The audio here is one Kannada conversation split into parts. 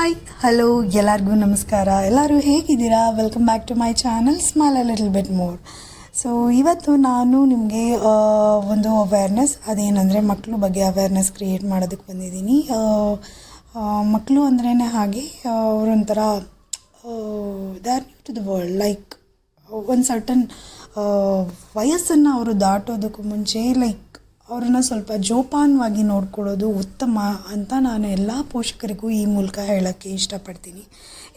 ಹಾಯ್ ಹಲೋ ಎಲ್ಲರಿಗೂ ನಮಸ್ಕಾರ. ಎಲ್ಲರೂ ಹೇಗಿದ್ದೀರಾ? Welcome back to my channel smile a little bit more. So ಇವತ್ತು ನಾನು ನಿಮಗೆ ಒಂದು ಅವೇರ್ನೆಸ್, ಅದೇನೆಂದರೆ ಮಕ್ಕಳ ಬಗ್ಗೆ ಅವೇರ್ನೆಸ್ ಕ್ರಿಯೇಟ್ ಮಾಡೋದಕ್ಕೆ ಬಂದಿದ್ದೀನಿ. ಮಕ್ಕಳು ಅಂದ್ರೇ ಹಾಗೆ ಅವರೊಂಥರ they are new to the world. Like ಒಂದು ಸರ್ಟನ್ ವಯಸ್ಸನ್ನು ಅವರು ದಾಟೋದಕ್ಕೂ ಮುಂಚೆ ಅವ್ರನ್ನ ಸ್ವಲ್ಪ ಜೋಪಾನವಾಗಿ ನೋಡ್ಕೊಳ್ಳೋದು ಉತ್ತಮ ಅಂತ ನಾನು ಎಲ್ಲ ಪೋಷಕರಿಗೂ ಈ ಮೂಲಕ ಹೇಳೋಕ್ಕೆ ಇಷ್ಟಪಡ್ತೀನಿ.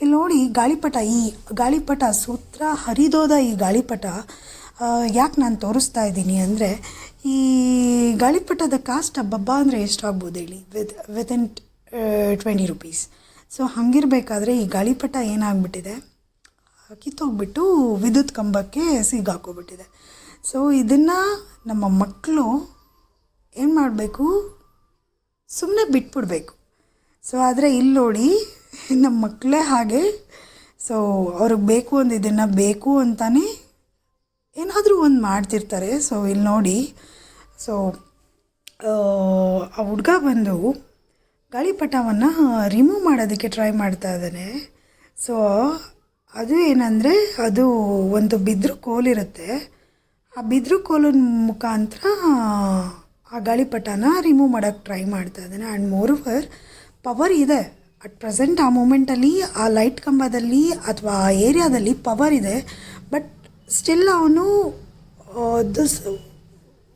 ಇಲ್ಲಿ ನೋಡಿ, ಗಾಳಿಪಟ ಸೂತ್ರ ಹರಿದೋದ ಈ ಗಾಳಿಪಟ ಯಾಕೆ ನಾನು ತೋರಿಸ್ತಾ ಇದ್ದೀನಿ ಅಂದರೆ, ಈ ಗಾಳಿಪಟದ ಕಾಸ್ಟ್ ಹಬ್ಬಬ್ಬ ಅಂದರೆ ಎಷ್ಟಾಗ್ಬೋದು ಹೇಳಿ? Within 20 rupees. ಸೊ ಹಾಗಿರಬೇಕಾದ್ರೆ ಈ ಗಾಳಿಪಟ ಏನಾಗ್ಬಿಟ್ಟಿದೆ, ಕಿತ್ತೋಗ್ಬಿಟ್ಟು ವಿದ್ಯುತ್ ಕಂಬಕ್ಕೆ ಸಿಗಾಕೋಗ್ಬಿಟ್ಟಿದೆ. ಸೊ ಇದನ್ನು ನಮ್ಮ ಮಕ್ಕಳು ಏನು ಮಾಡಬೇಕು, ಸುಮ್ಮನೆ ಬಿಟ್ಬಿಡ್ಬೇಕು. ಸೊ ಆದರೆ ಇಲ್ಲಿ ನೋಡಿ, ನಮ್ಮ ಮಕ್ಕಳೇ ಹಾಗೆ. ಸೊ ಅವ್ರಿಗೆ ಬೇಕು ಒಂದು ಇದನ್ನು ಬೇಕು ಅಂತಾನೆ ಏನಾದರೂ ಒಂದು ಮಾಡ್ತಿರ್ತಾರೆ. ಸೊ ಇಲ್ಲಿ ನೋಡಿ, ಸೊ ಆ ಹುಡುಗ ಬಂದು ಗಾಳಿಪಟವನ್ನು ರಿಮೂವ್ ಮಾಡೋದಕ್ಕೆ ಟ್ರೈ ಮಾಡ್ತಾ ಇದ್ದಾನೆ. ಸೊ ಅದು ಏನಂದರೆ, ಅದು ಒಂದು ಬಿದಿರು ಕೋಲಿರುತ್ತೆ. ಆ ಬಿದಿರು ಕೋಲಿನ ಮುಖಾಂತರ ಆ ಗಾಳಿಪಟನ ರಿಮೂವ್ ಮಾಡೋಕ್ಕೆ ಟ್ರೈ ಮಾಡ್ತಾ ಇದ್ದಾನೆ. ಆ್ಯಂಡ್ ಮೋರೋವರ್ ಪವರ್ ಇದೆ ಅಟ್ ಪ್ರೆಸೆಂಟ್. ಆ ಮೂಮೆಂಟಲ್ಲಿ ಆ ಲೈಟ್ ಕಂಬದಲ್ಲಿ ಅಥವಾ ಆ ಏರಿಯಾದಲ್ಲಿ ಪವರ್ ಇದೆ. ಬಟ್ ಸ್ಟಿಲ್ ಅವನು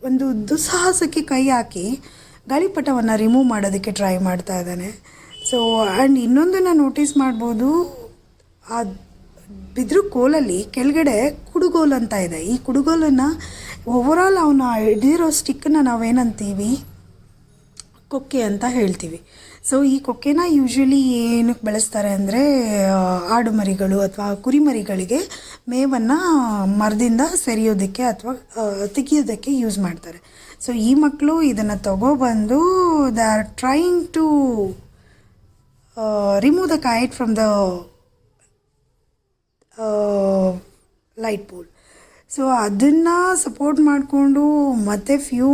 ಒಂದು ದುಸ್ಸಾಹಸಕ್ಕೆ ಕೈ ಹಾಕಿ ಗಾಳಿಪಟವನ್ನು ರಿಮೂವ್ ಮಾಡೋದಕ್ಕೆ ಟ್ರೈ ಮಾಡ್ತಾ ಇದ್ದಾನೆ. ಸೊ ಆ್ಯಂಡ್ ಇನ್ನೊಂದನ್ನು ನೋಟಿಸ್ ಮಾಡ್ಬೋದು, ಆ ಬಿದಿರು ಕೋಲಲ್ಲಿ ಕೆಳಗಡೆ ಕುಡುಗೋಲು ಅಂತ ಇದೆ. ಈ ಕುಡುಗೋಲನ್ನು ಓವರಾಲ್ ಅವನು ಹಿಡಿದಿರೋ ಸ್ಟಿಕ್ಕನ್ನು ನಾವೇನಂತೀವಿ, ಕೊಕ್ಕೆ ಅಂತ ಹೇಳ್ತೀವಿ. ಸೊ ಈ ಕೊಕ್ಕೆನ ಯೂಶ್ವಲಿ ಏನಕ್ಕೆ ಬಳಸ್ತಾರೆ ಅಂದರೆ, ಆಡು ಮರಿಗಳು ಅಥವಾ ಕುರಿಮರಿಗಳಿಗೆ ಮೇವನ್ನು ಮರದಿಂದ ಸೆರಿಯೋದಕ್ಕೆ ಅಥವಾ ತೆಗಿಯೋದಕ್ಕೆ ಯೂಸ್ ಮಾಡ್ತಾರೆ. ಸೊ ಈ ಮಕ್ಕಳು ಇದನ್ನು ತಗೊಬಂದು they are trying to remove the kite from the light pole. So ಅದನ್ನು ಸಪೋರ್ಟ್ ಮಾಡಿಕೊಂಡು ಮತ್ತು ಫ್ಯೂ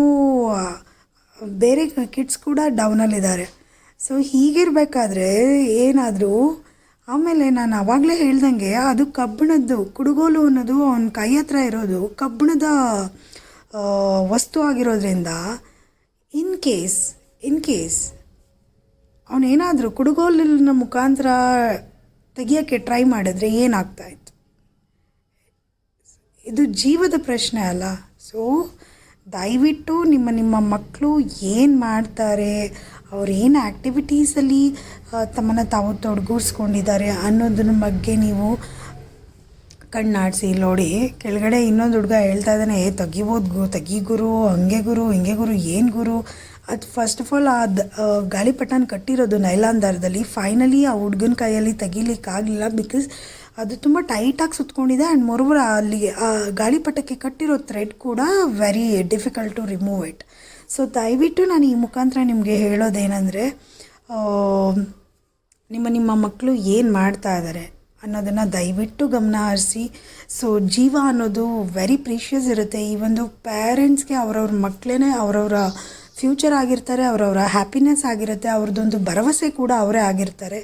ಬೇರೆ ಕಿಡ್ಸ್ ಕೂಡ ಡೌನಲ್ಲಿದ್ದಾರೆ. ಸೊ ಹೀಗಿರಬೇಕಾದ್ರೆ ಏನಾದರೂ ಆಮೇಲೆ ನಾನು ಆವಾಗಲೇ ಹೇಳ್ದಂಗೆ, ಅದು ಕಬ್ಬಿಣದ್ದು ಕುಡುಗೋಲು ಅನ್ನೋದು ಅವನ ಕೈ ಹತ್ರ ಇರೋದು ಕಬ್ಬಿಣದ ವಸ್ತು ಆಗಿರೋದ್ರಿಂದ ಇನ್ ಕೇಸ್ ಅವನೇನಾದರೂ ಕುಡುಗೋಲಿನ ಮುಖಾಂತರ ತೆಗಿಯೋಕ್ಕೆ ಟ್ರೈ ಮಾಡಿದ್ರೆ ಏನಾಗ್ತಾಯಿತ್ತು? ಇದು ಜೀವದ ಪ್ರಶ್ನೆ ಅಲ್ಲ. ಸೊ ದಯವಿಟ್ಟು ನಿಮ್ಮ ಮಕ್ಕಳು ಏನು ಮಾಡ್ತಾರೆ, ಅವ್ರು ಏನು ಆ್ಯಕ್ಟಿವಿಟೀಸಲ್ಲಿ ತಮ್ಮನ್ನು ತಾವು ತೊಡಗಿಸ್ಕೊಂಡಿದ್ದಾರೆ ಅನ್ನೋದ್ರ ಬಗ್ಗೆ ನೀವು ಕಣ್ಣಾಡಿಸಿ. ನೋಡಿ, ಕೆಳಗಡೆ ಇನ್ನೊಂದು ಹುಡುಗ ಹೇಳ್ತಾ ಇದ್ದಾನೆ, ತೆಗಿ ಗುರು, ಹಂಗೆ ಗುರು, ಹಿಂಗೆ ಗುರು, ಏನು ಗುರು? ಅದು ಫಸ್ಟ್ ಆಫ್ ಆಲ್ ಆ ಗಾಳಿಪಟನ ಕಟ್ಟಿರೋದು ನೈಲಾನ್ ದಾರದಲ್ಲಿ. ಫೈನಲಿ ಆ ಹುಡುಗನ ಕೈಯಲ್ಲಿ ತೆಗಿಲಿಕ್ಕಾಗಲಿಲ್ಲ, ಬಿಕಾಸ್ ಅದು ತುಂಬ ಟೈಟಾಗಿ ಸುತ್ಕೊಂಡಿದೆ. ಆ್ಯಂಡ್ ಮೋರೋವರ್ ಅಲ್ಲಿ ಆ ಗಾಳಿಪಟಕ್ಕೆ ಕಟ್ಟಿರೋ ಥ್ರೆಡ್ ಕೂಡ very difficult to remove it. So ದಯವಿಟ್ಟು ನಾನು ಈ ಮುಖಾಂತರ ನಿಮಗೆ ಹೇಳೋದೇನೆಂದರೆ, ನಿಮ್ಮ ಮಕ್ಕಳು ಏನು ಮಾಡ್ತಾ ಇದ್ದಾರೆ ಅನ್ನೋದನ್ನು ದಯವಿಟ್ಟು ಗಮನ ಹರಿಸಿ. ಸೊ ಜೀವ ಅನ್ನೋದು ವೆರಿ ಪ್ರೀಷಿಯಸ್ ಇರುತ್ತೆ. ಈ ಒಂದು ಪೇರೆಂಟ್ಸ್ಗೆ ಅವರವ್ರ ಮಕ್ಕಳೇ ಅವರವರ ಫ್ಯೂಚರ್ ಆಗಿರ್ತಾರೆ, ಅವರವರ ಹ್ಯಾಪಿನೆಸ್ ಆಗಿರುತ್ತೆ, ಅವ್ರದ್ದೊಂದು ಭರವಸೆ ಕೂಡ ಅವರೇ ಆಗಿರ್ತಾರೆ.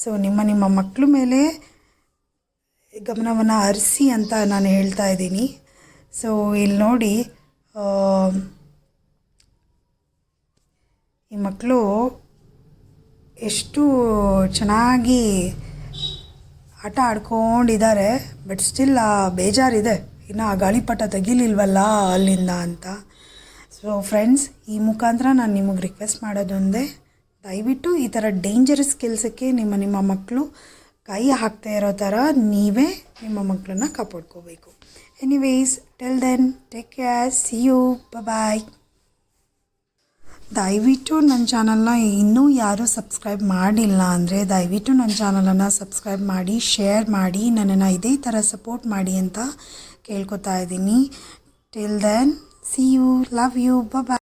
ಸೊ ನಿಮ್ಮ ಮಕ್ಕಳ ಮೇಲೆ ಗಮನವನ್ನು ಹರಿಸಿ ಅಂತ ನಾನು ಹೇಳ್ತಾ ಇದ್ದೀನಿ. ಸೊ ಇಲ್ಲಿ ನೋಡಿ, ಈ ಮಕ್ಕಳು ಎಷ್ಟು ಚೆನ್ನಾಗಿ ಆಟ ಆಡ್ಕೊಂಡಿದ್ದಾರೆ. ಬಟ್ ಸ್ಟಿಲ್ ಬೇಜಾರಿದೆ, ಇನ್ನು ಆ ಗಾಳಿಪಟ ತೆಗಿಲಿಲ್ವಲ್ಲ ಅಲ್ಲಿಂದ ಅಂತ. ಸೊ ಫ್ರೆಂಡ್ಸ್, ಈ ಮುಖಾಂತರ ನಾನು ನಿಮಗೆ ರಿಕ್ವೆಸ್ಟ್ ಮಾಡೋದೊಂದೇ, ದಯವಿಟ್ಟು ಈ ಥರ ಡೇಂಜರಸ್ ಕೆಲಸಕ್ಕೆ ನಿಮ್ಮ ಮಕ್ಕಳು ಕೈ ಹಾಕ್ತಾ ಇರೋ ಥರ ನೀವೇ ನಿಮ್ಮ ಮಕ್ಕಳನ್ನ ಕಾಪಾಡ್ಕೋಬೇಕು. Anyways, till then take care, see you, bye. ದಯವಿಟ್ಟು ನನ್ನ ಚಾನಲ್ನ ಇನ್ನೂ ಯಾರೂ ಸಬ್ಸ್ಕ್ರೈಬ್ ಮಾಡಿಲ್ಲ ಅಂದರೆ ದಯವಿಟ್ಟು ನನ್ನ ಚಾನಲನ್ನು ಸಬ್ಸ್ಕ್ರೈಬ್ ಮಾಡಿ, ಶೇರ್ ಮಾಡಿ, ನನ್ನನ್ನು ಇದೇ ಥರ ಸಪೋರ್ಟ್ ಮಾಡಿ ಅಂತ ಕೇಳ್ಕೊತಾ ಇದ್ದೀನಿ. Till then, see you, love you, bye bye.